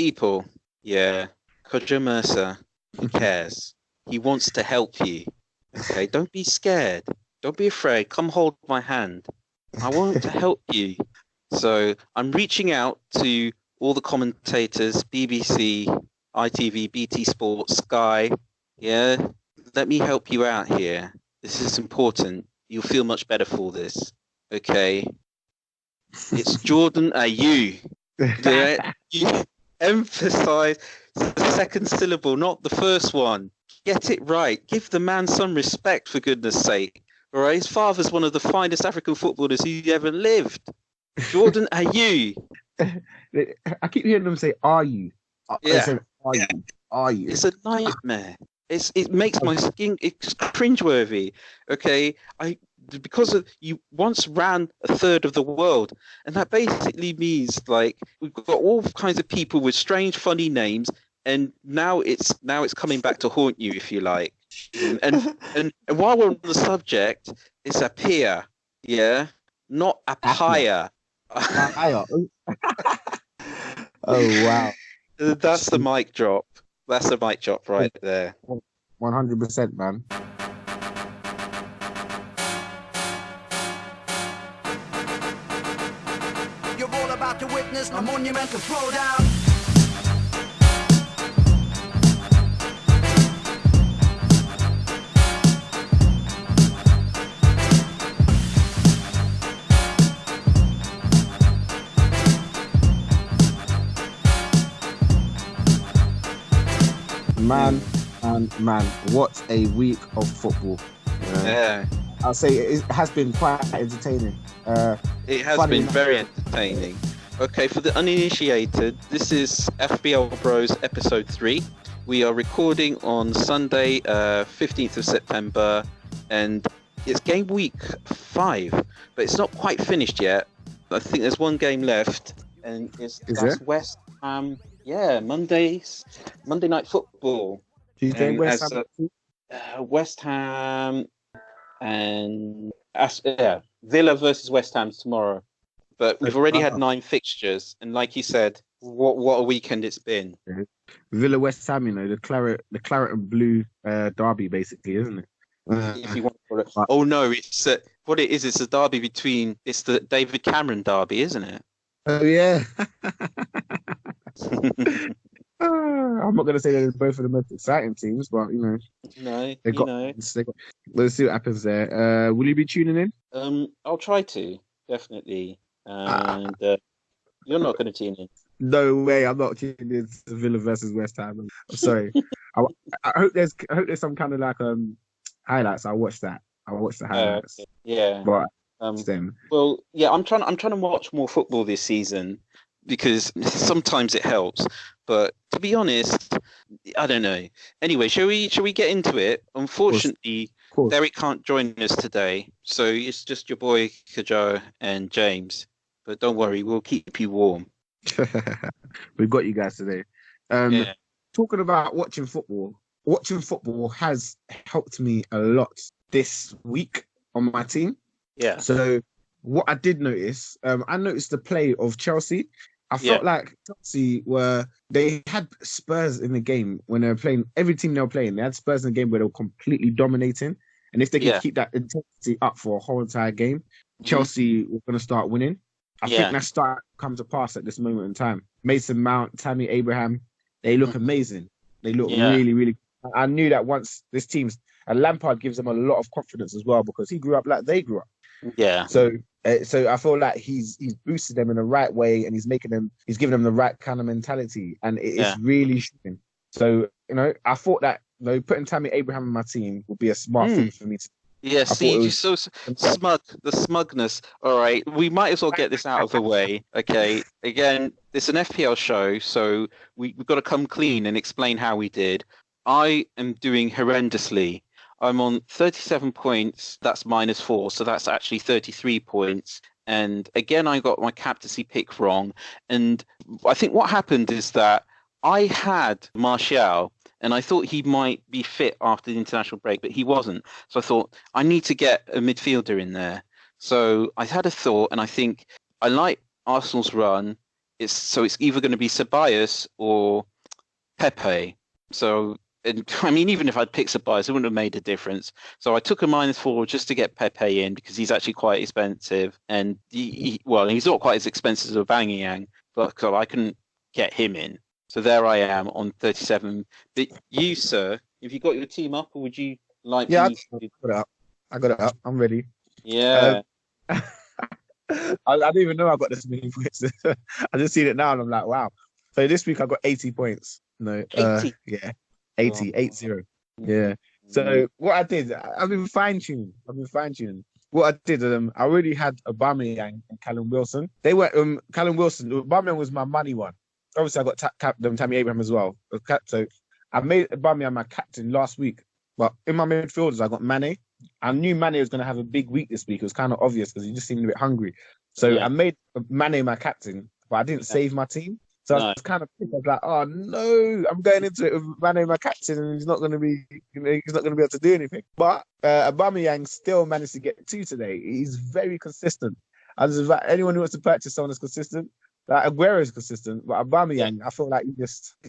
people. Yeah, Kojo Mercer, he cares. He wants to help you. Okay, don't be scared. Don't be afraid. Come hold my hand. I want to help you. So I'm reaching out to all the commentators, BBC, ITV, BT Sports, Sky. Yeah, let me help you out here. This is important. You'll feel much better for this. Okay. It's Jordan Ayew. Yeah, you emphasize the second syllable, not the first one. Get it right. Give the man some respect, for goodness sake. All right, his father's one of the finest African footballers who ever lived. Jordan Ayew. I keep hearing them say, "Are you?" Yeah. Say, "Are you? Are you?" It's a nightmare. It makes my skin. It's cringeworthy. Okay, because you once ran a third of the world, and that basically means like we've got all kinds of people with strange, funny names, and now it's coming back to haunt you, if you like. And while we're on the subject, it's a peer, yeah, not a pyre. Oh wow, That's the mic drop. That's the mic drop right there. 100%, man. You're all about to witness a monumental throwdown. Man, what a week of football. Yeah. I'll say it has been quite entertaining. It has been very entertaining. Okay, for the uninitiated, this is FPL Bros episode 3. We are recording on Sunday, 15th of September, and it's game week 5, but it's not quite finished yet. I think there's one game left, and that's West Ham. Yeah, Monday night football. Tuesday, West Ham and Villa versus West Ham tomorrow. But we've already had 9 fixtures, and like you said, what a weekend it's been. Villa West Ham, the claret and blue derby, basically, isn't it? If you want to call it. Oh no, it's what it is. It's a derby it's the David Cameron derby, isn't it? Oh yeah. I'm not going to say they're both of the most exciting teams, but let's see what happens there. Will you be tuning in? I'll try to, definitely. And you're not going to tune in. No way, I'm not tuning in to Villa versus West Ham. I'm sorry. I hope there's some kind of like highlights. I'll watch that. I'll watch the highlights. Okay. Yeah. But well, yeah, I'm trying to watch more football this season because sometimes it helps. But to be honest, I don't know. Anyway, shall we get into it? Unfortunately, of course. Derek can't join us today, so it's just your boy Kajo and James. But don't worry, we'll keep you warm. We've got you guys today. Talking about watching football has helped me a lot this week on my team. Yeah. So what I did notice, I noticed the play of Chelsea. I felt like Chelsea they had Spurs in the game when they were playing. Every team they were playing, they had Spurs in the game where they were completely dominating. And if they could keep that intensity up for a whole entire game, Chelsea were going to start winning. I think that start comes to pass at this moment in time. Mason Mount, Tammy Abraham, they look amazing. They look really, really. I knew that once this team's, and Lampard gives them a lot of confidence as well because he grew up like they grew up. Yeah. So I feel like he's boosted them in the right way, and he's giving them the right kind of mentality, and it's really shocking. So I thought that putting Tammy Abraham in my team would be a smart thing for me to. Yeah, see, you're so smug. The smugness. All right, we might as well get this out of the way. Okay, again, it's an FPL show, so we've got to come clean and explain how we did. I am doing horrendously. I'm on 37 points. That's -4, so that's actually 33 points. And again, I got my captaincy pick wrong. And I think what happened is that I had Martial, and I thought he might be fit after the international break, but he wasn't. So I thought, I need to get a midfielder in there. So I had a thought, and I think I like Arsenal's run. it's either going to be Ceballos or Pepe. So, and I mean, even if I'd picked Ceballos, it wouldn't have made a difference. So I took a -4 just to get Pepe in because he's actually quite expensive, and he's not quite as expensive as Aubameyang, but so I couldn't get him in. So there I am on 37. But you, sir, have you got your team up, or would you like Yeah, me I got it up. I got it up. I'm ready. Yeah. I don't even know I got this many points. I just seen it now and I'm like, wow. So this week I got 80 points. No, 80? Yeah, 80, 80. Yeah. So what I did, I've been fine-tuning. What I did, I already had Aubameyang and Callum Wilson. They were Callum Wilson. Aubameyang was my money one. Obviously, I got Tammy Abraham as well. So I made Aubameyang my captain last week. But in my midfielders, I got Mane. I knew Mane was going to have a big week this week. It was kind of obvious because he just seemed a bit hungry. So I made Mane my captain, but I didn't save my team. So I was kind of pissed. I was like, oh no, I'm going into it with Mane my captain, and he's not going to be able to do anything. But Aubameyang still managed to get 2 today. He's very consistent. I just invite anyone who wants to purchase someone that's consistent. Like Aguero is consistent, but Aubameyang, I feel like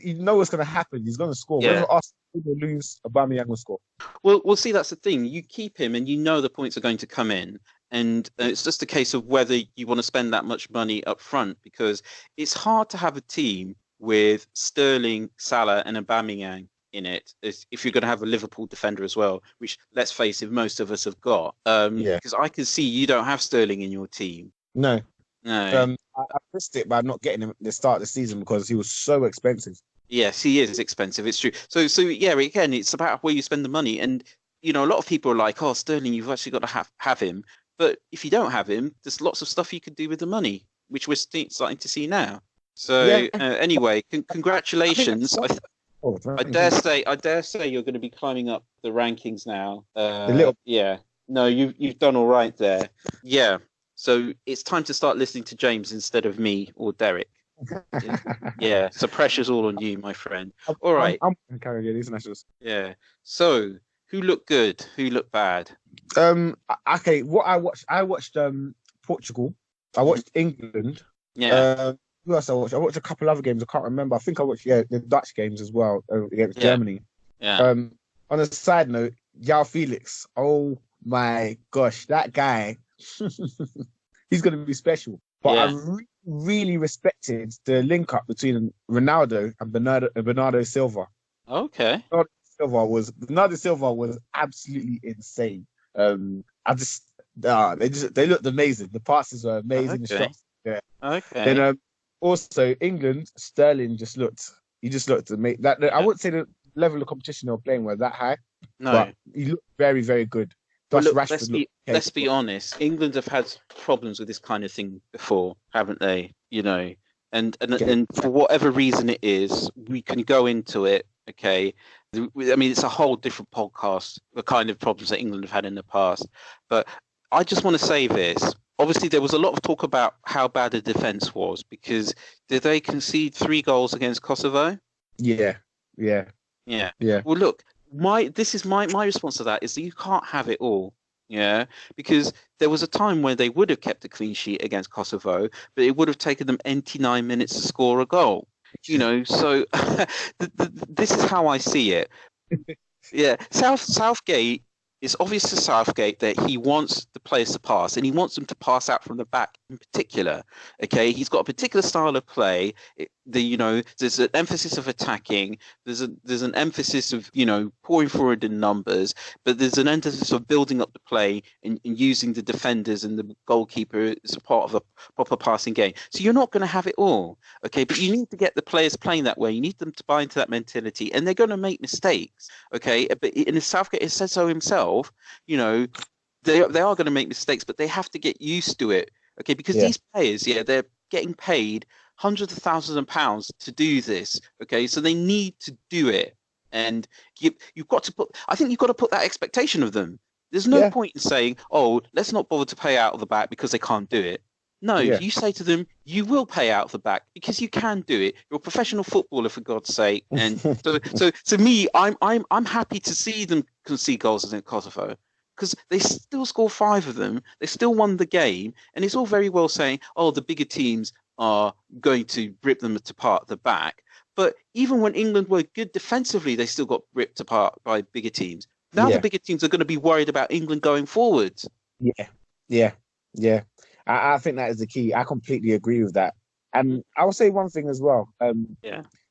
you know what's going to happen. He's going to score. Yeah. Whether Arsenal lose, Aubameyang will score. Well, see, that's the thing. You keep him, and you know the points are going to come in, and it's just a case of whether you want to spend that much money up front, because it's hard to have a team with Sterling, Salah, and Aubameyang in it if you're going to have a Liverpool defender as well, which, let's face it, most of us have got. Because I can see you don't have Sterling in your team. No. No. I missed it by not getting him at the start of the season because he was so expensive. Yes, he is expensive. It's true. So yeah, again, it's about where you spend the money. And, a lot of people are like, oh, Sterling, you've actually got to have him. But if you don't have him, there's lots of stuff you could do with the money, which we're starting to see now. So anyway, congratulations. I dare say you're going to be climbing up the rankings now. Yeah. No, you've done all right there. Yeah. So it's time to start listening to James instead of me or Derek. Yeah. So pressure's all on you, my friend. All right. I'm carrying these nationals. Yeah. So who looked good? Who looked bad? Okay. What I watched Portugal. I watched England. Yeah. Who else I watched? I watched a couple other games. I can't remember. I think I watched the Dutch games as well against Germany. Yeah. On a side note, João Felix. Oh my gosh, that guy. He's going to be special. But I really respected the link up between Ronaldo and Bernardo Silva. Okay. Bernardo Silva was absolutely insane. They looked amazing. The passes were amazing. The shots. Yeah. Okay. Then also England, Sterling just looked amazing. I wouldn't say the level of competition they were playing was that high. No. But he looked very, very good. Look, let's be honest. England have had problems with this kind of thing before, haven't they? And for whatever reason it is, we can go into it. Okay, I mean it's a whole different podcast. The kind of problems that England have had in the past, but I just want to say this. Obviously, there was a lot of talk about how bad the defense was because did they concede 3 goals against Kosovo? Yeah. Well, look. My response to that is that you can't have it all, because there was a time when they would have kept a clean sheet against Kosovo, but it would have taken them 89 minutes to score a goal, So this is how I see it. Yeah, Southgate. It's obvious to Southgate that he wants the players to pass, and he wants them to pass out from the back in particular. Okay, he's got a particular style of play. There's an emphasis of attacking. There's an emphasis of pouring forward in numbers, but there's an emphasis of building up the play and using the defenders and the goalkeeper as a part of a proper passing game. So you're not going to have it all, okay? But you need to get the players playing that way. You need them to buy into that mentality, and they're going to make mistakes, okay? But in Southgate, it said so himself. They are going to make mistakes, but they have to get used to it, okay? Because these players, they're getting paid hundreds of thousands of pounds to do this, okay? So they need to do it, and you've got to put that expectation of them. There's no point in saying, "Oh, let's not bother to pay out of the back because they can't do it." No, you say to them, "You will pay out of the back because you can do it. You're a professional footballer, for God's sake." And so to me, I'm happy to see them concede goals against Kosovo because they still score 5 of them. They still won the game, and it's all very well saying, "Oh, the bigger teams are going to rip them apart at the back. But even when England were good defensively, they still got ripped apart by bigger teams. Now the bigger teams are going to be worried about England going forwards. Yeah. I think that is the key. I completely agree with that. And I will say one thing as well.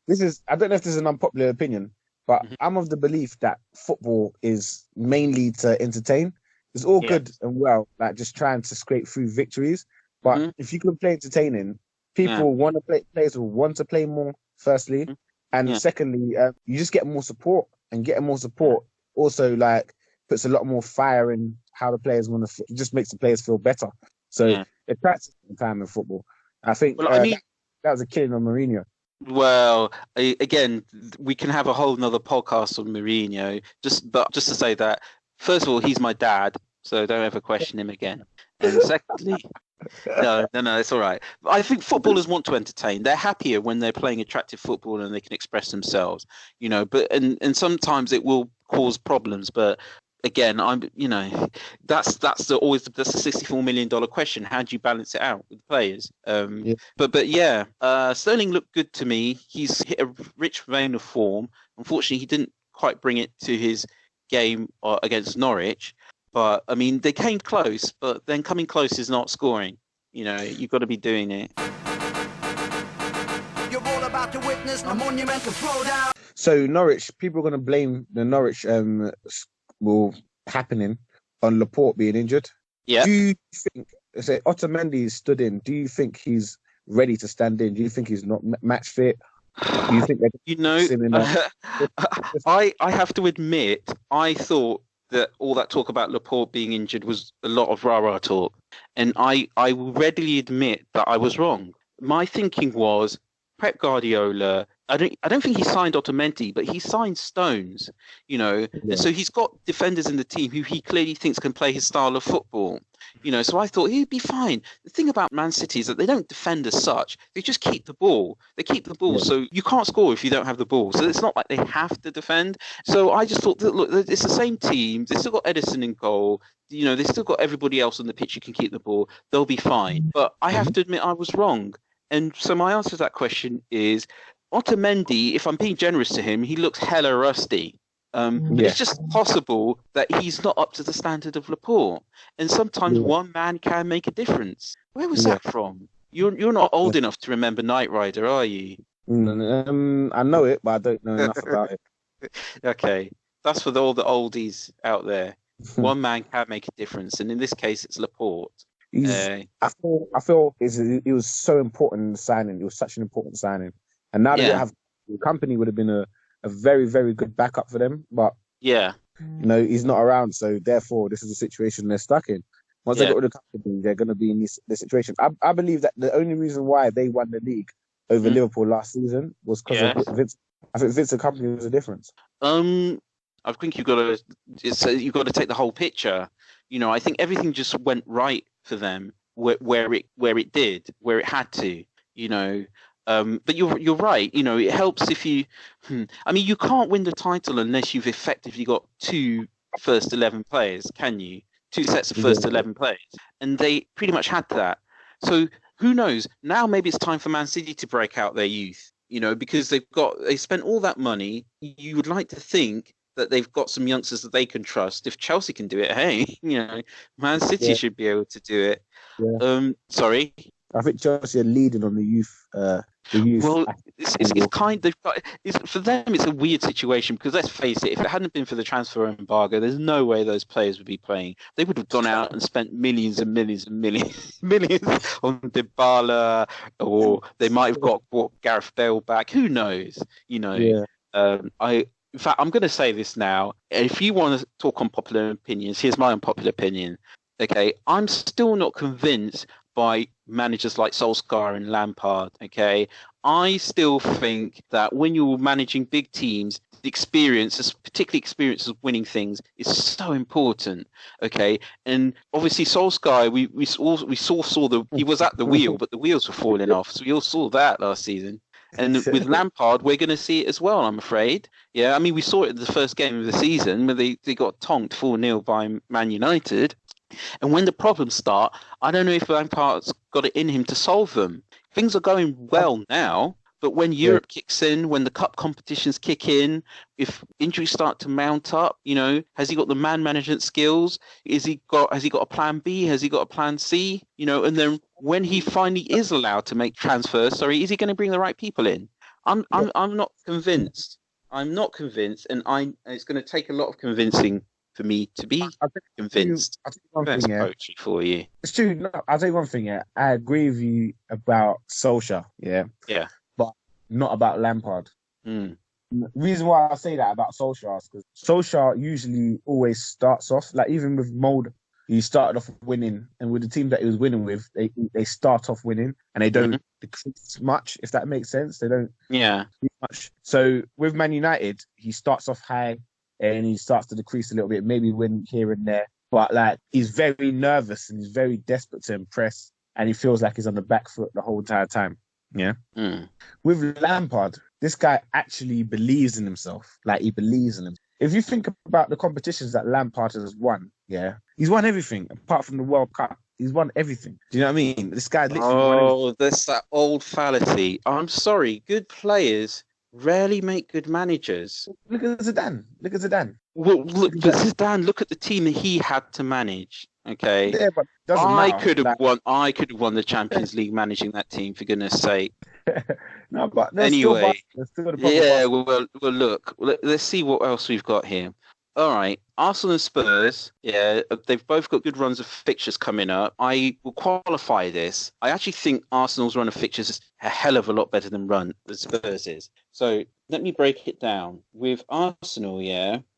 This is, I don't know if this is an unpopular opinion, but I'm of the belief that football is mainly to entertain. It's all good and well, like just trying to scrape through victories. But if you can play entertaining, people want to play, players will want to play more, firstly. And secondly, you just get more support, and getting more support also like puts a lot more fire in how the players want to, it just makes the players feel better. So it practices time in football. I think that was a killing on Mourinho. Well, again, we can have a whole nother podcast on Mourinho. Just to say that, first of all, he's my dad, so don't ever question him again. And secondly, no, it's all right. I think footballers want to entertain. They're happier when they're playing attractive football and they can express themselves. But and sometimes it will cause problems, but. Again, that's the $64 million question. How do you balance it out with the players? But Sterling looked good to me. He's hit a rich vein of form. Unfortunately, he didn't quite bring it to his game against Norwich. But I mean, they came close. But then coming close is not scoring. You've got to be doing it. You're all about to witness a monumental throwdown. So Norwich, people are going to blame the Norwich happening on Laporte being injured. Yeah. Do you think, say Otamendi stood in, do you think he's ready to stand in? Do you think he's not match fit? Do you think I have to admit, I thought that all that talk about Laporte being injured was a lot of rah-rah talk. And I will readily admit that I was wrong. My thinking was Pep Guardiola, I don't think he signed Otamendi, but he signed Stones, And so he's got defenders in the team who he clearly thinks can play his style of football, So I thought he'd be fine. The thing about Man City is that they don't defend as such; they just keep the ball. They keep the ball, so you can't score if you don't have the ball. So it's not like they have to defend. So I just thought that look, it's the same team. They still got Edison in goal. They still got everybody else on the pitch who can keep the ball. They'll be fine. But I have to admit I was wrong. And so my answer to that question is Otamendi, if I'm being generous to him, he looks hella rusty. But it's just possible that he's not up to the standard of Laporte. And sometimes one man can make a difference. Where was that from? You're not old enough to remember Knight Rider, are you? I know it, but I don't know enough about it. Okay. That's for all the oldies out there. One man can make a difference. And in this case, it's Laporte. I feel it was so important in the signing. It was such an important signing. And now that they have the company would have been a very, very good backup for them. But he's not around, so therefore this is the situation they're stuck in. Once they got rid of the company, they're going to be in this situation. I believe that the only reason why they won the league over Liverpool last season was because of Vince. I think Vince's company was the difference. I think you've got to take the whole picture. I think everything just went right for them where it had to. But you're right. It helps if you. You can't win the title unless you've effectively got two first 11 players, can you? Two sets of first 11 players, and they pretty much had that. So who knows? Now maybe it's time for Man City to break out their youth. Because they spent all that money. You would like to think that they've got some youngsters that they can trust. If Chelsea can do it, hey, Man City should be able to do it. Yeah. Sorry. I think Chelsea are leading on the youth. Well, it's kind of for them. It's a weird situation because let's face it. If it hadn't been for the transfer embargo, there's no way those players would be playing. They would have gone out and spent millions and millions and millions on Dybala, or they might have bought Gareth Bale back. Who knows? In fact, I'm going to say this now. If you want to talk on popular opinions, here's my unpopular opinion. Okay, I'm still not convinced by managers like Solskjaer and Lampard. Okay, I still think that when you're managing big teams, the experience, particularly experience of winning things, is so important. Okay, and obviously Solskjaer, we saw he was at the wheel, but the wheels were falling off. So we all saw that last season. And with Lampard, we're going to see it as well, I'm afraid. Yeah, we saw it in the first game of the season where they got tonked 4-0 by Man United. And when the problems start, I don't know if Lampard's got it in him to solve them. things are going well now. But when Europe kicks in, when the cup competitions kick in, if injuries start to mount up, has he got the man management skills? Has he got a plan B? Has he got a plan C? And then when he finally is allowed to make transfers, is he going to bring the right people in? I'm not convinced. I'm not convinced, and it's going to take a lot of convincing for me to be convinced. That's poetry for you. It's true. No, I'll tell you one thing. Yeah, I agree with you about Solskjaer. Yeah. Yeah. Not about Lampard. Mm. The reason why I say that about Solskjaer is because Solskjaer usually always starts off, like even with Mold, he started off winning, and with the team that he was winning with, they start off winning, and they don't decrease much, if that makes sense. They don't decrease much. So with Man United, he starts off high, and he starts to decrease a little bit, maybe win here and there. But like he's very nervous and he's very desperate to impress, and he feels like he's on the back foot the whole entire time. Yeah. Mm. With Lampard, this guy actually believes in himself. Like he believes in him. If you think about the competitions that Lampard has won, he's won everything apart from the World Cup. He's won everything. Do you know what I mean? This guy literally won everything. That's that old fallacy. I'm sorry, good players rarely make good managers. Look at Zidane. Well, look at Zidane. Look at the team that he had to manage. Okay, yeah, but I could have won the Champions League managing that team, for goodness' sake. No, but anyway, look. Let's see what else we've got here. All right, Arsenal and Spurs. Yeah, they've both got good runs of fixtures coming up. I will qualify this. I actually think Arsenal's run of fixtures is a hell of a lot better than Spurs is. So let me break it down. With Arsenal,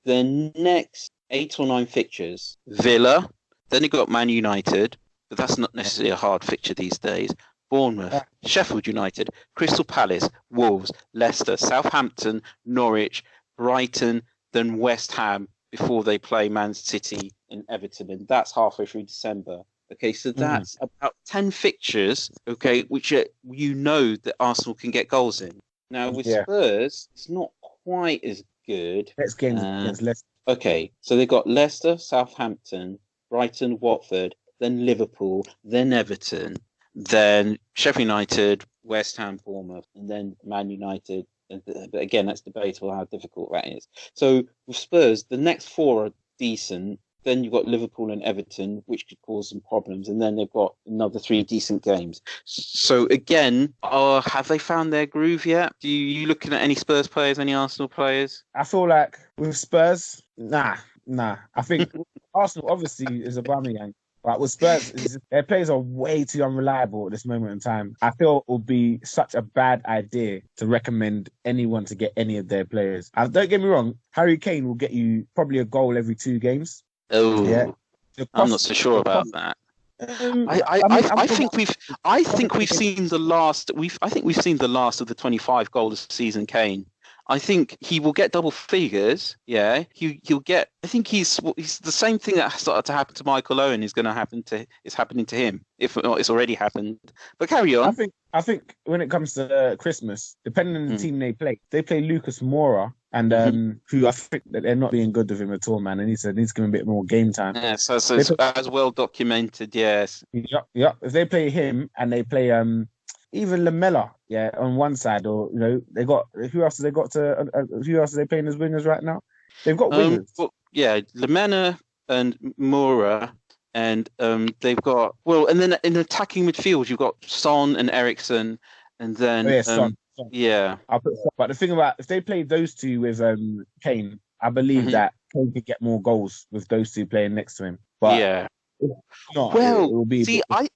their next 8 or 9 fixtures: Villa. Then you've got Man United, but that's not necessarily a hard fixture these days. Bournemouth, Sheffield United, Crystal Palace, Wolves, Leicester, Southampton, Norwich, Brighton, then West Ham before they play Man City and Everton. And that's halfway through December. Okay, so that's about 10 fixtures, okay, which that Arsenal can get goals in. Now, with Spurs, it's not quite as good. Next game against Leicester. Okay, so they've got Leicester, Southampton, Brighton, Watford, then Liverpool, then Everton, then Sheffield United, West Ham, Bournemouth, and then Man United. But again, that's debatable how difficult that is. So with Spurs, the next 4 are decent. Then you've got Liverpool and Everton, which could cause some problems. And then they've got another 3 decent games. So again, have they found their groove yet? Do you looking at any Spurs players, any Arsenal players? I feel like with Spurs, nah. I think Arsenal obviously is Aubameyang, but with Spurs, their players are way too unreliable at this moment in time. I feel it would be such a bad idea to recommend anyone to get any of their players. Don't get me wrong, Harry Kane will get you probably a goal every 2 games. Oh, yeah. I'm not so sure about that. I think we've seen the last. I think we've seen the last of the 25 goals season Kane. I think he will get double figures. Yeah, he'll get. I think he's the same thing that started to happen to Michael Owen is happening to him. If not, it's already happened. But carry on. I think when it comes to Christmas, depending on the team they play Lucas Moura, and who I think that they're not being good with him at all, man. They need to give him a bit more game time. Yeah, so as well documented. Yes. Yep. If they play him and they play even Lamella, on one side, or they got who else have they got who else are they playing as wingers right now? They've got wingers. Lamella and Moura, and they've got and then in attacking midfield you've got Son and Eriksen, and then Son. I'll put Son. But the thing about if they play those 2 with Kane, I believe that Kane could get more goals with those 2 playing next to him. But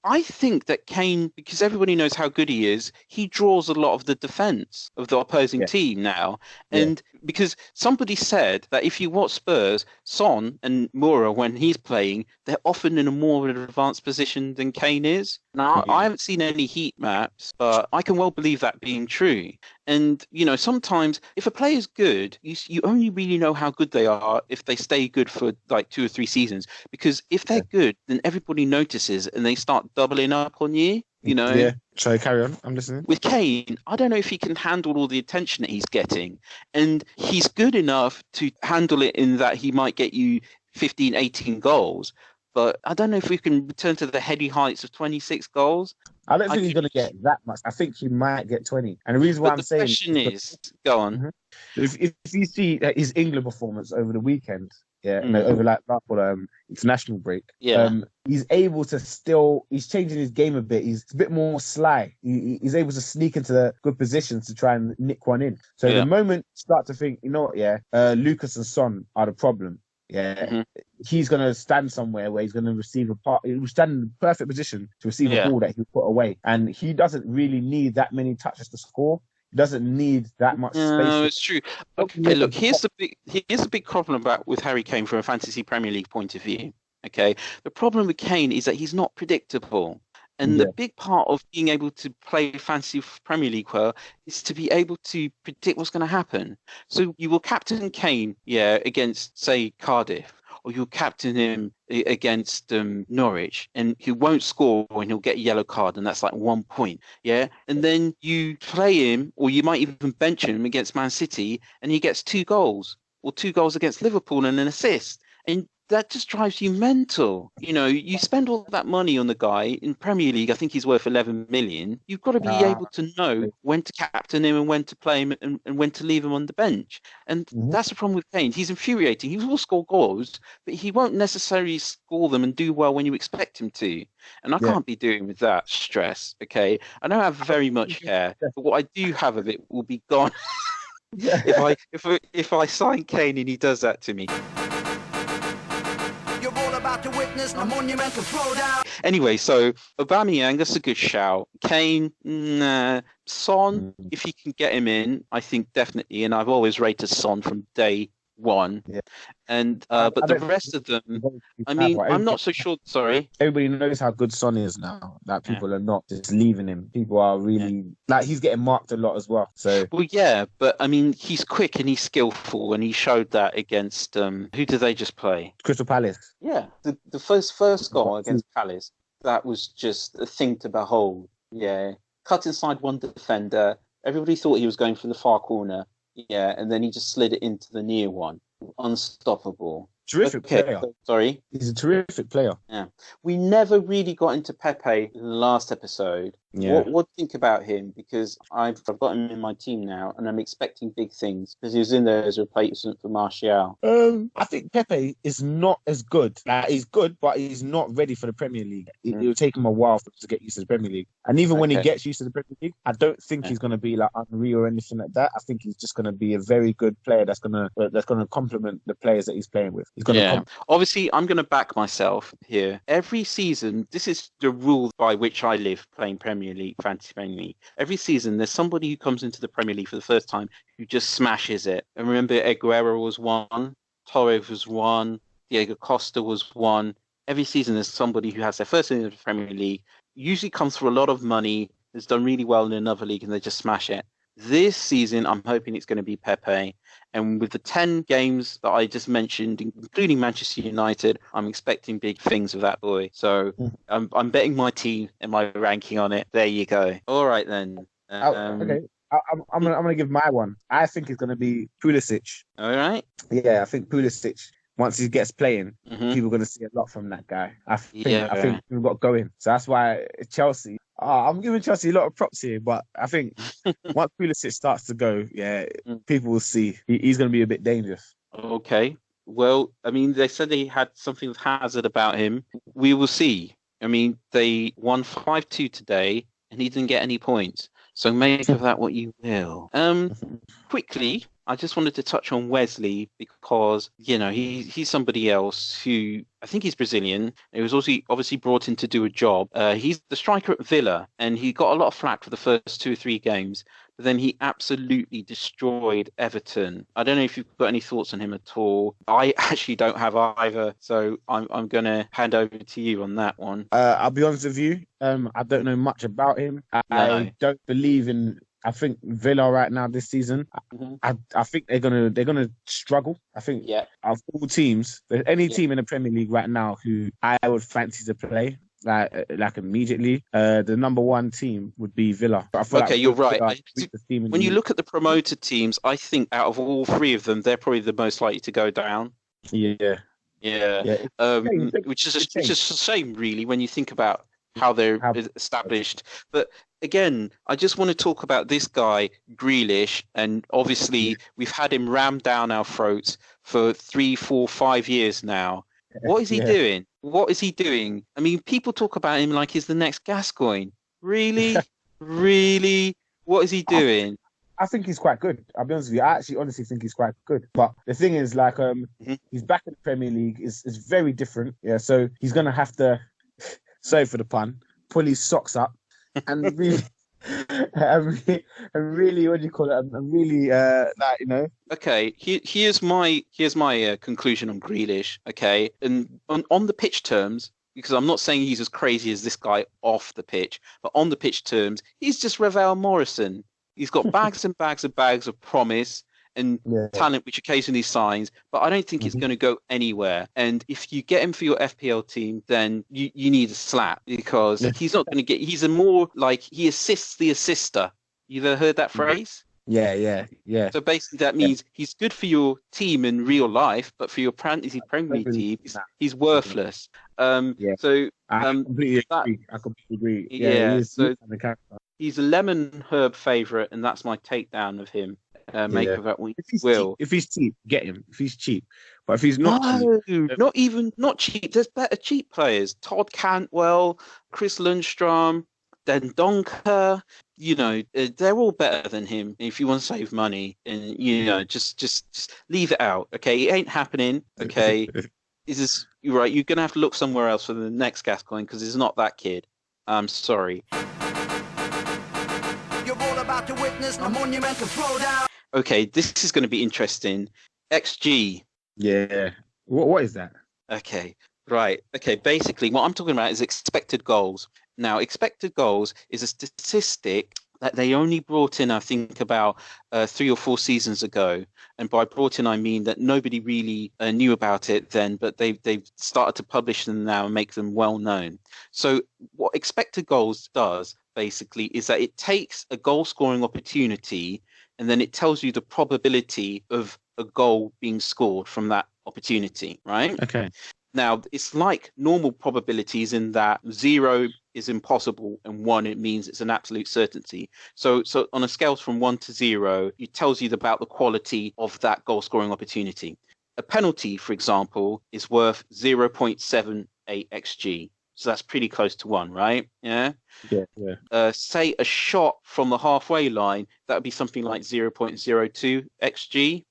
I think that Kane, because everybody knows how good he is, he draws a lot of the defence of the opposing team now. And because somebody said that if you watch Spurs, Son and Moura, when he's playing, they're often in a more advanced position than Kane is. Now, I haven't seen any heat maps, but I can well believe that being true. And, sometimes if a player is good, you only really know how good they are if they stay good for like 2 or 3 seasons. Because if they're good, then everybody notices and they start doubling up on you, Yeah. Sorry, carry on. I'm listening. With Kane, I don't know if he can handle all the attention that he's getting. And he's good enough to handle it in that he might get you 15, 18 goals. but I don't know if we can return to the heady heights of 26 goals. I don't think he's going to get that much. I think he might get 20. And the reason why I'm saying... the question is, go on. Mm-hmm. If you see his England performance over the weekend, over like international break, he's able to he's changing his game a bit. He's a bit more sly. He's able to sneak into the good positions to try and nick one in. So the moment you start to think, you know what, Lucas and Son are the problem. He's going to stand somewhere where he's going to receive he'll stand in the perfect position to receive a ball that he'll put away. And he doesn't really need that many touches to score. He doesn't need that much space. No, it's true. Okay, look, here's the big problem with Harry Kane from a fantasy Premier League point of view. Okay, the problem with Kane is that he's not predictable. And the big part of being able to play fantasy Premier League well is to be able to predict what's going to happen. So you will captain Kane, against, say, Cardiff, or you'll captain him against Norwich, and he won't score and he'll get a yellow card, and that's like 1 point. And then you play him, or you might even bench him against Man City, and he gets 2 goals, or 2 goals against Liverpool and an assist. And that just drives you mental. You know, you spend all that money on the guy in Premier League. I think he's worth 11 million. You've got to be able to know when to captain him and when to play him and when to leave him on the bench. And that's the problem with Kane. He's infuriating. He will score goals, but he won't necessarily score them and do well when you expect him to. And I can't be doing with that stress. Okay, I don't have very much hair, but what I do have of it will be gone if I sign Kane and he does that to me. To witness a monumental throwdown. Anyway, so Aubameyang, that's a good shout. Kane, nah. Son, if you can get him in, I think definitely. And I've always rated Son from day one. And but the rest of them, I mean, I'm not so sure. Sorry, everybody knows how good Son is now. That people are not just leaving him. People are really like he's getting marked a lot as well. So but I mean, he's quick and he's skillful, and he showed that against who did they just play? Crystal Palace. Yeah, the first goal against Palace, that was just a thing to behold. Yeah, cut inside one defender. Everybody thought he was going for the far corner. And then he just slid it into the near one. Unstoppable. Terrific player. Sorry? He's a terrific player. Yeah. We never really got into Pepe in the last episode. Yeah. What do you think about him? Because I've got him in my team now, and I'm expecting big things because he was in there as a replacement for Martial. I think Pepe is not as good. He's good, but he's not ready for the Premier League. It will take him a while to get used to the Premier League. And even when he gets used to the Premier League, I don't think he's going to be like unreal or anything like that. I think he's just going to be a very good player that's going to complement the players that he's playing with. He's going Obviously, I'm going to back myself here. Every season, this is the rule by which I live playing Premier League, Fantasy Premier League. Every season, there's somebody who comes into the Premier League for the first time who just smashes it. And remember, Aguero was one, Torres was one, Diego Costa was one. Every season, there's somebody who has their first season in the Premier League, usually comes for a lot of money, has done really well in another league, and they just smash it. This season, I'm hoping it's going to be Pepe. And with the 10 games that I just mentioned, including Manchester United, I'm expecting big things of that boy. So I'm betting my team and my ranking on it. There you go. All right, then. Okay. I'm gonna give my one. I think it's going to be Pulisic. All right. Yeah, I think Pulisic. Once he gets playing, people are going to see a lot from that guy. I think we've got going. So that's why Chelsea. I'm giving Chelsea a lot of props here, but I think once Pulisic starts to go, people will see he's going to be a bit dangerous. Okay. Well, I mean, they said they had something with Hazard about him. We will see. I mean, they won 5-2 today, and he didn't get any points. So make of that what you will. Quickly, I just wanted to touch on Wesley because, he's somebody else who, I think he's Brazilian. He was also obviously brought in to do a job. He's the striker at Villa, and he got a lot of flack for the first 2 or 3 games. But then he absolutely destroyed Everton. I don't know if you've got any thoughts on him at all. I actually don't have either, so I'm going to hand over to you on that one. I'll be honest with you. I don't know much about him. I don't believe in. I think Villa right now this season, I think they're gonna struggle. I think of all teams, there's any team in the Premier League right now who I would fancy to play like immediately. The number 1 team would be Villa. You're right. When you look at the promoted teams, I think out of all 3 of them, they're probably the most likely to go down. Yeah. Yeah. Yeah, Which is it's which is a shame, really, when you think about how they're established. But again, I just want to talk about this guy, Grealish, and obviously we've had him rammed down our throats for 3, 4, 5 years now. What is he yeah. doing? What is he doing? I mean, people talk about him like he's the next Gascoigne. Really? Really? What is he doing? I think he's quite good. I'll be honest with you. I actually honestly think he's quite good. But the thing is, like, he's back in the Premier League. Is very different. Yeah, so he's gonna have to, sorry for the pun, pull his socks up and really, and really, what do you call it? And really, like, you know. Okay, here's my conclusion on Grealish. Okay, and on the pitch terms, because I'm not saying he's as crazy as this guy off the pitch, but on the pitch terms, he's just Ravel Morrison. He's got bags and bags and bags of promise and talent, which occasionally signs, but I don't think it's going to go anywhere. And if you get him for your FPL team, then you need a slap, because he's not going to get. He's a more like, he assists the assister. You ever heard that phrase? Yeah. So basically, that means he's good for your team in real life, but for your fantasy Premier League team, he's worthless. So I completely agree. Yeah, so he's a lemon herb favourite, and that's my takedown of him. Make of that what you will. If he's cheap, get him. If he's cheap, but if he's not cheap, not cheap. There's better cheap players. Todd Cantwell, Chris Lundstrom, Den Donker. You know, they're all better than him. If you want to save money, and you know, just leave it out. Okay, it ain't happening. Okay, you're right. You're gonna have to look somewhere else for the next Gascoigne, because it's not that kid. I'm sorry. You're all about to witness a monumental throwdown. Okay, this is going to be interesting. XG. Yeah. What is that? Okay, right. Okay, basically, what I'm talking about is expected goals. Now, expected goals is a statistic that they only brought in, I think, about 3 or 4 seasons ago. And by brought in, I mean that nobody really knew about it then, but they've started to publish them now and make them well known. So what expected goals does, basically, is that it takes a goal scoring opportunity and then it tells you the probability of a goal being scored from that opportunity, right? Okay. Now, it's like normal probabilities in that 0 is impossible and 1, it means it's an absolute certainty. So on a scale from 1 to 0, it tells you about the quality of that goal scoring opportunity. A penalty, for example, is worth 0.78 xg. So that's pretty close to 1, right? Yeah. Say a shot from the halfway line, that would be something like 0.02 xg.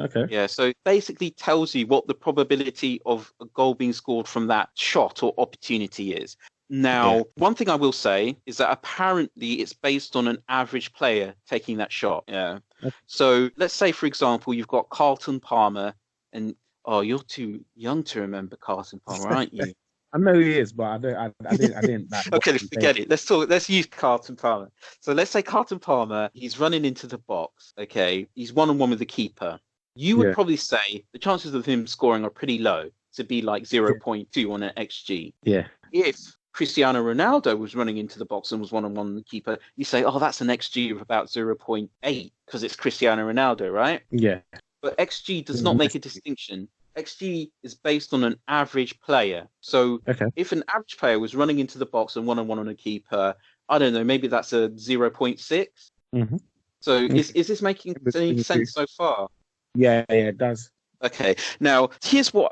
Okay. Yeah, so basically tells you what the probability of a goal being scored from that shot or opportunity is. Now, one thing I will say is that apparently it's based on an average player taking that shot. Yeah. Okay. So let's say, for example, you've got Carlton Palmer, and you're too young to remember Carlton Palmer, aren't you? I know who he is, but I didn't. Okay, forget it. Let's use Carlton Palmer. So let's say Carlton Palmer, he's running into the box. Okay, he's 1-on-1 with the keeper. You would probably say the chances of him scoring are pretty low, to be like 0.2 on an XG. Yeah. If Cristiano Ronaldo was running into the box and was 1-on-1 with the keeper, you say, that's an XG of about 0.8 because it's Cristiano Ronaldo, right? Yeah. But XG does not make a distinction. XG is based on an average player. So if an average player was running into the box and 1-on-1 on a keeper, I don't know, maybe that's a 0.6. Mm-hmm. So is this making any sense so far? Yeah, it does. Okay. Now, here's why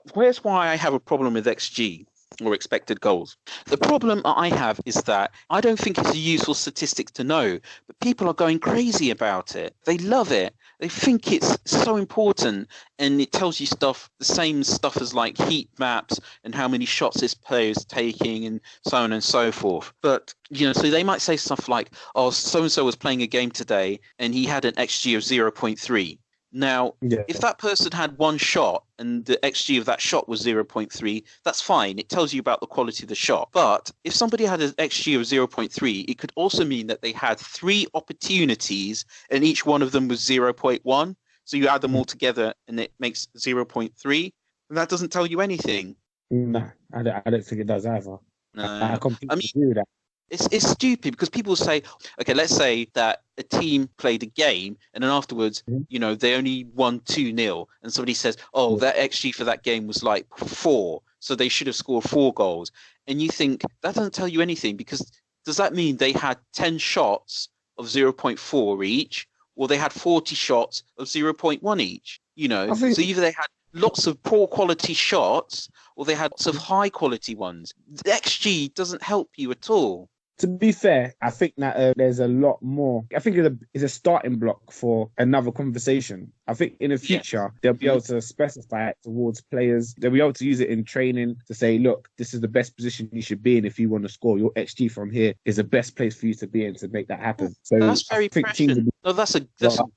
I have a problem with XG, or expected goals. The problem I have is that I don't think it's a useful statistic to know, but people are going crazy about it. They love it. They think it's so important, and it tells you the same stuff as like heat maps and how many shots this player is taking and so on and so forth. But, so they might say stuff like, so-and-so was playing a game today and he had an XG of 0.3. Now, if that person had one shot and the XG of that shot was 0.3, that's fine. It tells you about the quality of the shot. But if somebody had an XG of 0.3, it could also mean that they had 3 opportunities and each one of them was 0.1. So you add them all together and it makes 0.3. And that doesn't tell you anything. No, I don't think it does either. No. I completely agree with that. It's stupid because people say, okay, let's say that a team played a game and then afterwards, they only won 2-0, and somebody says, oh, that XG for that game was like 4, so they should have scored 4 goals. And you think that doesn't tell you anything, because does that mean they had 10 shots of 0.4 each, or they had 40 shots of 0.1 each? So either they had lots of poor quality shots or they had lots of high quality ones. The XG doesn't help you at all. To be fair, I think that there's a lot more. I think it's a starting block for another conversation. I think in the future, they'll be able to specify it towards players. They'll be able to use it in training to say, look, this is the best position you should be in if you want to score. Your XG from here is the best place for you to be in to make that happen. So that's very prescient. No, that's a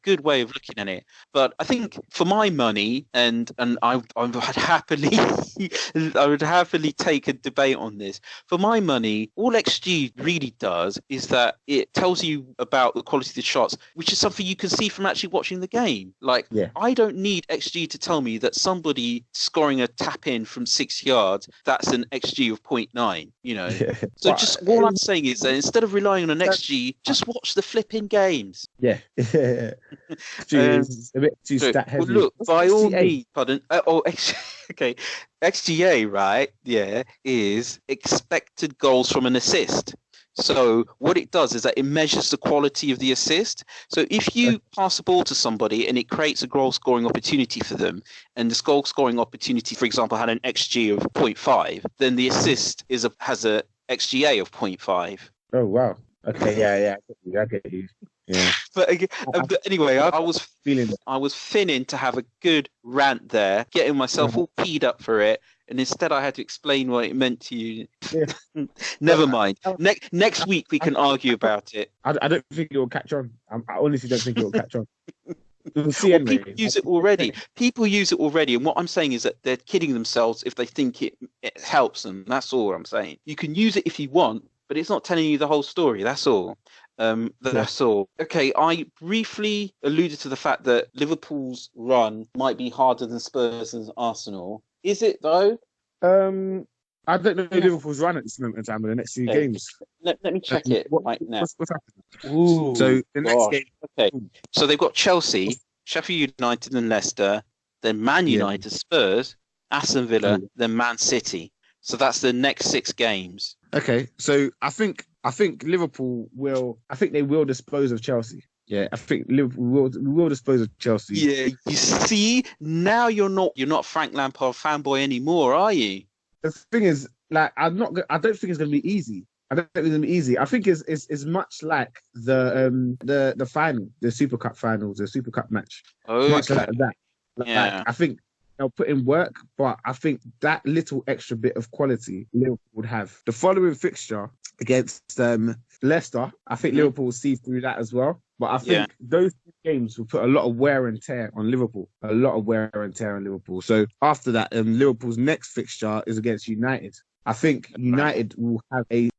good way of looking at it. But I think for my money, and I would happily take a debate on this. For my money, all XG really does is that it tells you about the quality of the shots, which is something you can see from actually watching the game. I don't need XG to tell me that somebody scoring a tap in from 6 yards, that's an XG of 0.9, So just all I'm saying is that instead of relying on an XG, just watch the flipping games. Yeah. It's a bit too stat heavy. Well, look, by all means, pardon. Okay. XGA, right? Yeah, is expected goals from an assist. So what it does is that it measures the quality of the assist. So if you pass the ball to somebody and it creates a goal scoring opportunity for them, and this goal scoring opportunity, for example, had an XG of 0.5, then the assist has a XGA of 0.5. Oh, wow. Okay, yeah, I get you. Yeah. But anyway, I was finning to have a good rant there, getting myself all peed up for it, and instead I had to explain what it meant to you. Yeah. Never mind. Next week we can argue about it. I don't think it will catch on. I honestly don't think it will catch on. We'll see anyway. People use it already. People use it already, and what I'm saying is that they're kidding themselves if they think it helps them. That's all I'm saying. You can use it if you want, but it's not telling you the whole story. That's all. That's all. Okay, I briefly alluded to the fact that Liverpool's run might be harder than Spurs and Arsenal. Is it, though? I don't know Liverpool's run at this moment in time in the next few games. Let me check it right now. What's happening? Ooh, so the next game... Okay, so they've got Chelsea, Sheffield United and Leicester, then Man United, Spurs, Aston Villa, then Man City. So that's the next 6 games. Okay, so I think Liverpool will. I think they will dispose of Chelsea. Yeah, I think Liverpool will dispose of Chelsea. Yeah, you see, now you're not Frank Lampard fanboy anymore, are you? The thing is, I don't think it's going to be easy. I think it's much like the final, the Super Cup finals, the Super Cup match. Okay. Much like that. I think they'll put in work, but I think that little extra bit of quality Liverpool would have. The following fixture against Leicester, I think Liverpool will see through that as well. But I think those 2 games will put a lot of wear and tear on Liverpool. So after that, Liverpool's next fixture is against United. I think United will have a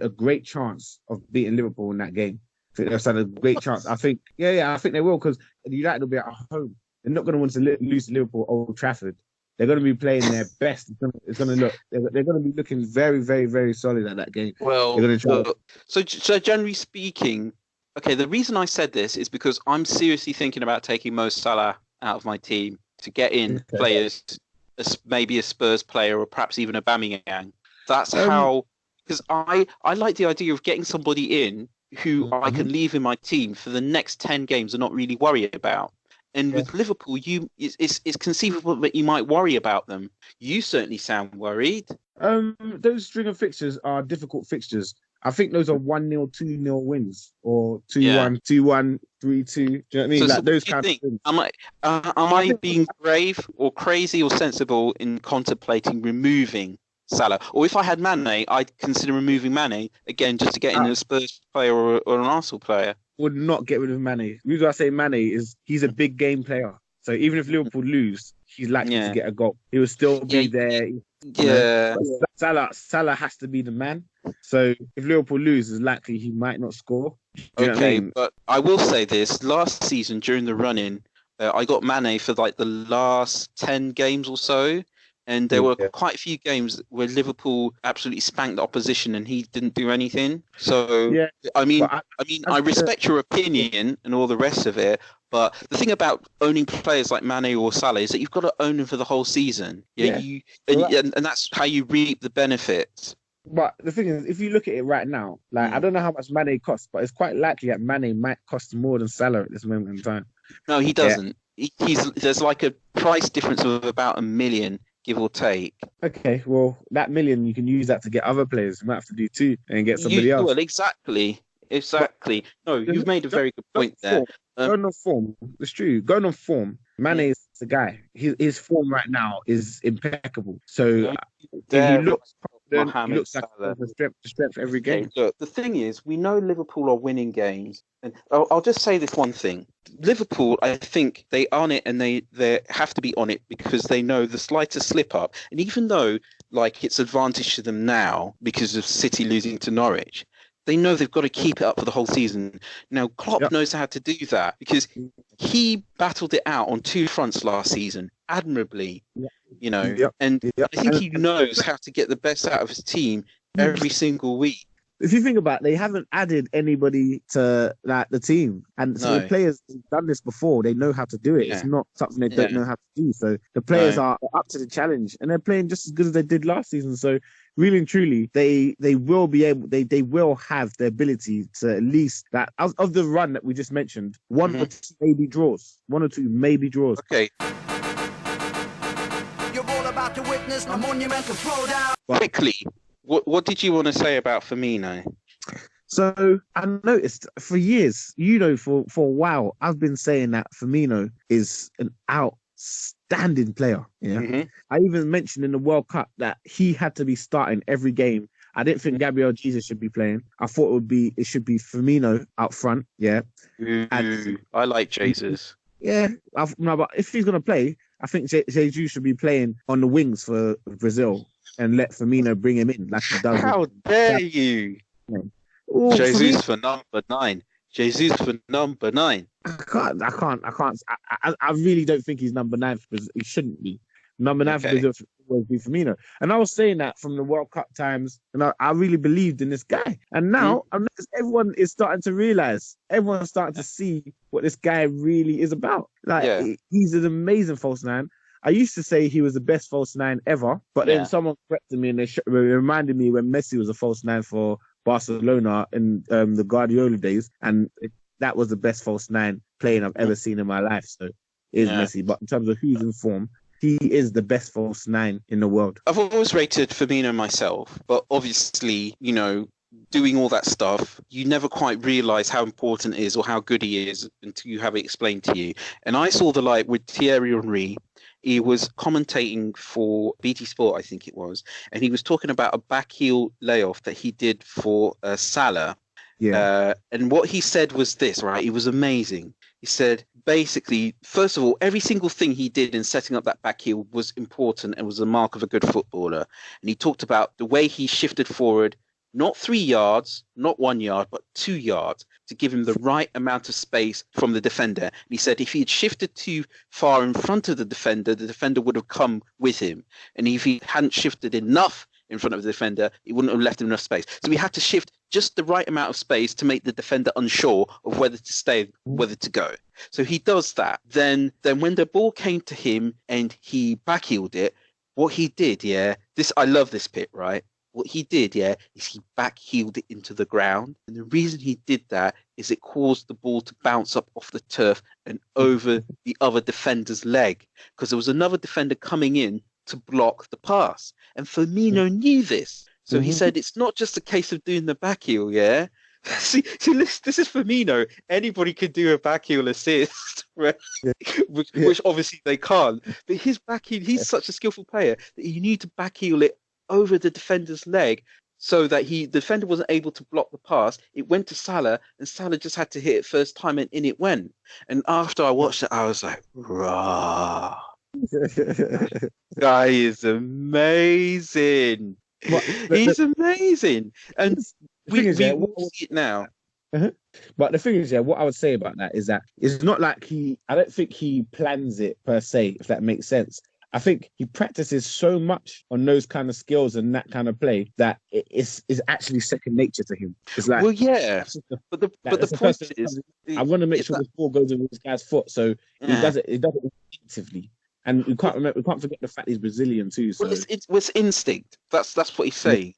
great chance of beating Liverpool in that game. I think they'll stand a great chance. I think they will, because United will be at home. They're not going to want to lose to Liverpool at Old Trafford. They're going to be playing their best. They're going to be looking very, very, very solid at that game. Well, so generally speaking, okay, the reason I said this is because I'm seriously thinking about taking Mo Salah out of my team to get in players, maybe a Spurs player or perhaps even a Aubameyang. That's how, because I like the idea of getting somebody in who I can leave in my team for the next 10 games and not really worry about. And with Liverpool, it's conceivable that you might worry about them. You certainly sound worried. Those string of fixtures are difficult fixtures. I think those are 1-0, 2-0 wins, or 2-1, 2-1, 3-2. Do you know what I mean? So those kind of things. Am I being brave or crazy or sensible in contemplating removing Salah? Or if I had Mane, I'd consider removing Mane again just to get in a Spurs player or an Arsenal player. Would not get rid of Mane. The reason I say Mane is he's a big game player. So even if Liverpool lose, he's likely to get a goal. He will still be there. Yeah. Salah has to be the man. So if Liverpool lose, it's likely he might not score. Okay, but I will say this. Last season, during the run-in, I got Mane for like the last 10 games or so. And there were quite a few games where Liverpool absolutely spanked the opposition and he didn't do anything. So, I mean, I respect your opinion and all the rest of it, but the thing about owning players like Mane or Salah is that you've got to own them for the whole season. And that's how you reap the benefits. But the thing is, if you look at it right now, like I don't know how much Mane costs, but it's quite likely that Mane might cost more than Salah at this moment in time. No, he doesn't. There's like a price difference of about $1 million, give or take. Okay, well, that $1 million, you can use that to get other players. You might have to do 2 and get somebody else. Well, exactly. No, you've made a very good point there. Going on form, it's true. Going on form, Mane is the guy. His form right now is impeccable. So he looks confident. He looks like the strength every game. Okay, look, the thing is, we know Liverpool are winning games, and I'll just say this one thing: Liverpool, I think they on it, and they have to be on it because they know the slightest slip up, and even though like it's advantage to them now because of City losing to Norwich, they know they've got to keep it up for the whole season. Now, Klopp knows how to do that because he battled it out on 2 fronts last season admirably, and I think he knows how to get the best out of his team every single week. If you think about it, they haven't added anybody to the team. And so the players have done this before. They know how to do it. Yeah. It's not something they don't know how to do. So the players are up to the challenge and they're playing just as good as they did last season. So really and truly, they will be able, they will have the ability to at least that of the run that we just mentioned, 1 or 2 maybe draws. 1 or 2 maybe draws. Okay. You're all about to witness a monumental throwdown. Quickly. What did you want to say about Firmino? So I noticed for years, for a while, I've been saying that Firmino is an outstanding player. I even mentioned in the World Cup that he had to be starting every game. I didn't think Gabriel Jesus should be playing. I thought it should be Firmino out front. Yeah, I like Jesus. Yeah, but if he's gonna play, I think Jesus should be playing on the wings for Brazil. And let Firmino bring him in like he does. How dare you? Ooh, Jesus for number 9. Jesus for number 9. I can't. I really don't think he's number 9 because he shouldn't be. Number 9 for Brazil should always be Firmino. And I was saying that from the World Cup times, and I really believed in this guy. And now everyone is starting to realize, everyone's starting to see what this guy really is about. He's an amazing false 9. I used to say he was the best false 9 ever, but then someone corrected me and they reminded me when Messi was a false 9 for Barcelona in the Guardiola days, and that was the best false 9 playing I've ever seen in my life. So it is Messi, but in terms of who's in form, he is the best false 9 in the world. I've always rated Firmino myself, but obviously, doing all that stuff, you never quite realise how important it is or how good he is until you have it explained to you. And I saw the light with Thierry Henry. He was commentating for BT Sport, I think it was, and he was talking about a back heel layoff that he did for Salah. Yeah. And what he said was this, right? It was amazing. He said, basically, first of all, every single thing he did in setting up that back heel was important and was a mark of a good footballer. And he talked about the way he shifted forward, not 3 yards, not 1 yard, but 2 yards to give him the right amount of space from the defender. And he said if he had shifted too far in front of the defender would have come with him. And if he hadn't shifted enough in front of the defender, he wouldn't have left him enough space. So he had to shift just the right amount of space to make the defender unsure of whether to stay, whether to go. So he does that. Then when the ball came to him and he backheeled it, what he did, I love this bit, right? What he did, is he backheeled it into the ground. And the reason he did that is it caused the ball to bounce up off the turf and over the other defender's leg. Because there was another defender coming in to block the pass. And Firmino knew this. So he said, it's not just a case of doing the backheel, See, this is Firmino. Anybody could do a backheel assist, right? which obviously they can't. But his backheel, he's such a skillful player that you need to backheel it over the defender's leg so that the defender wasn't able to block the pass. It went to Salah and Salah just had to hit it first time and in it went. And after I watched it, I was like, rah. Guy is amazing. He's amazing. And we will see it now. But the thing is, what I would say about that is that it's not like I don't think he plans it per se, if that makes sense. I think he practices so much on those kind of skills and that kind of play that it's actually second nature to him. It's like, well, yeah, that's just the, but the like, that's the point first thing that is, comes. I want to make sure that, this ball goes in this guy's foot, so he yeah. does it. He does it instinctively, and we can't forget the fact he's Brazilian too. So Well, it's instinct. That's what he's yeah, saying.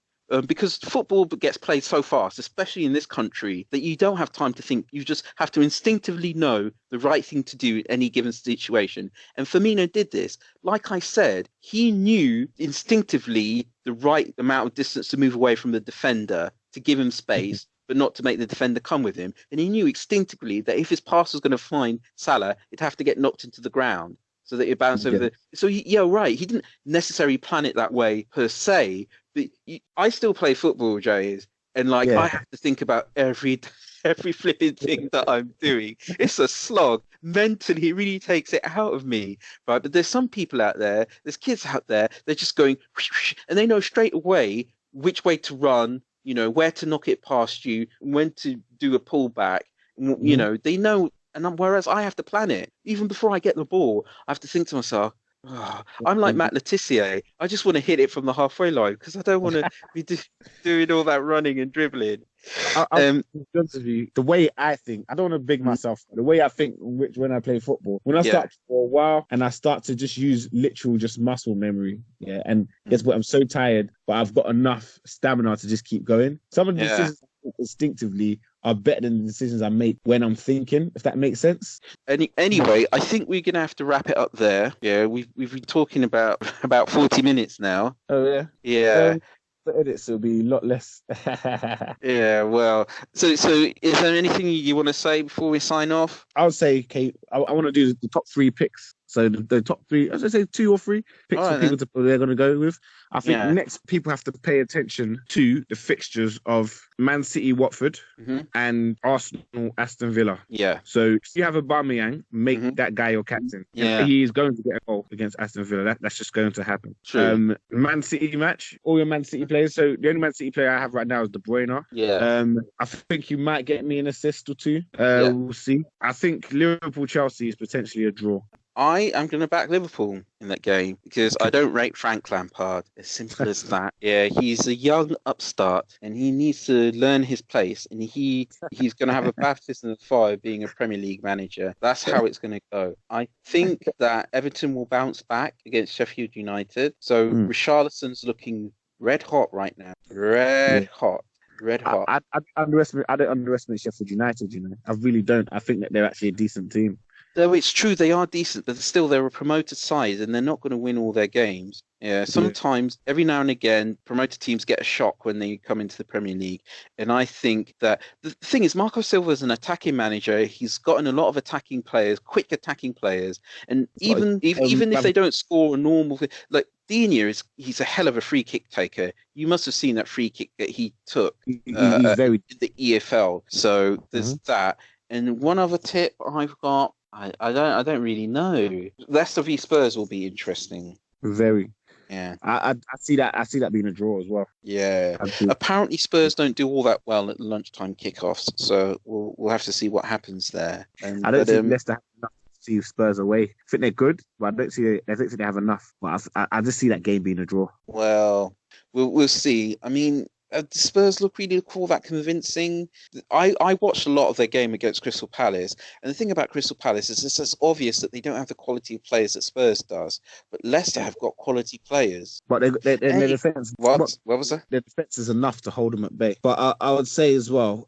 Because football gets played so fast, especially in this country, that you don't have time to think. You just have to instinctively know the right thing to do in any given situation. And Firmino did this. Like I said, he knew instinctively the right amount of distance to move away from the defender to give him space, but not to make the defender come with him. And he knew instinctively that if his pass was going to find Salah, it'd have to get knocked into the ground, so that it bounced over the. So yeah, right. He didn't necessarily plan it that way per se, but I still play football, Jays, and like I yeah, have to think about every flipping thing that I'm doing. It's a slog. Mentally, it really takes it out of me, right? But there's some people out there, there's kids out there, they're just going, and they know straight away which way to run, where to knock it past you, when to do a pullback. They know. And whereas I have to plan it, even before I get the ball, I have to think to myself, I'm like Matt Letizia. I just want to hit it from the halfway line because I don't want to be doing all that running and dribbling. To be honest with you, the way I think, I don't want to big myself. The way I think, when I play football, when I start for a while and I start to just use literal just muscle memory, and guess what? I'm so tired, but I've got enough stamina to just keep going. Some of the decisions instinctively are better than the decisions I make when I'm thinking, if that makes sense. Anyway, I think we're gonna have to wrap it up there. Yeah, we've been talking about 40 minutes now. Oh yeah. Yeah. The edits will be a lot less. Yeah, well, so is there anything you want to say before we sign off? I would say, Kate, I want to do the top 3 picks. So the top 3, as I say, 2 or 3 picks for people they're going to go with. I think next people have to pay attention to the fixtures of Man City, Watford, and Arsenal, Aston Villa. Yeah. So if you have Aubameyang, make that guy your captain. Yeah. He is going to get a goal against Aston Villa. That's just going to happen. True. Man City match, all your Man City players. So the only Man City player I have right now is De Bruyne. Yeah. I think you might get me an assist or 2. We'll see. I think Liverpool-Chelsea is potentially a draw. I am going to back Liverpool in that game because I don't rate Frank Lampard. As simple as that. Yeah, he's a young upstart and he needs to learn his place. And he's going to have a baptism of fire being a Premier League manager. That's how it's going to go. I think that Everton will bounce back against Sheffield United. So Richarlison's looking red hot right now. Red hot. I don't underestimate Sheffield United. I really don't. I think that they're actually a decent team. Though it's true they are decent, but still they're a promoted side and they're not going to win all their games. Yeah, sometimes, every now and again, promoted teams get a shock when they come into the Premier League. And I think that the thing is, Marco Silva is an attacking manager. He's gotten a lot of attacking players, quick attacking players. And even if they don't score a normal, like Digne he's a hell of a free kick taker. You must have seen that free kick that he took in the EFL. So there's that. And one other tip I've got. I don't really know. Leicester v Spurs will be interesting. Very. Yeah. I see that. I see that being a draw as well. Yeah. Apparently Spurs don't do all that well at lunchtime kickoffs, so we'll have to see what happens there. I don't think Leicester have enough to see Spurs away. I think they're good, but I don't think they have enough. But I just see that game being a draw. Well, we'll see. I mean, the Spurs look really all that convincing. I watched a lot of their game against Crystal Palace, and the thing about Crystal Palace is it's obvious that they don't have the quality of players that Spurs does, but Leicester have got quality players. But their defence... What was that? Their defence is enough to hold them at bay. But I would say as well,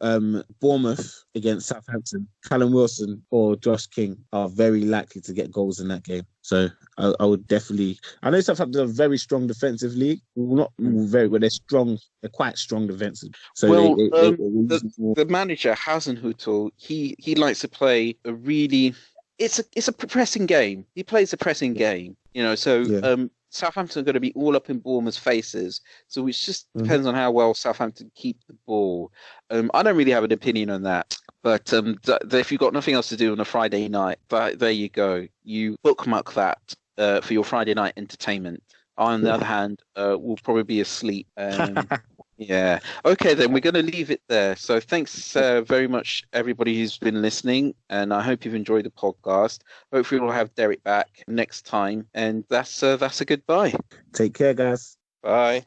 Bournemouth against Southampton, Callum Wilson or Josh King are very likely to get goals in that game. So I would definitely... I know Southampton are very strong defensively. Not very, but they're strong. They're quite strong defensive. So the manager, Hasenhüttl, he likes to play a really... It's a pressing game. He plays a pressing game. Southampton are going to be all up in Bournemouth's faces. So it just depends on how well Southampton keep the ball. I don't really have an opinion on that. But if you've got nothing else to do on a Friday night, there you go. You bookmark that for your Friday night entertainment. I, on the other hand, will probably be asleep. Yeah. Okay, then we're going to leave it there. So thanks very much, everybody who's been listening, and I hope you've enjoyed the podcast. Hopefully, we'll have Derek back next time, and that's a goodbye. Take care, guys. Bye.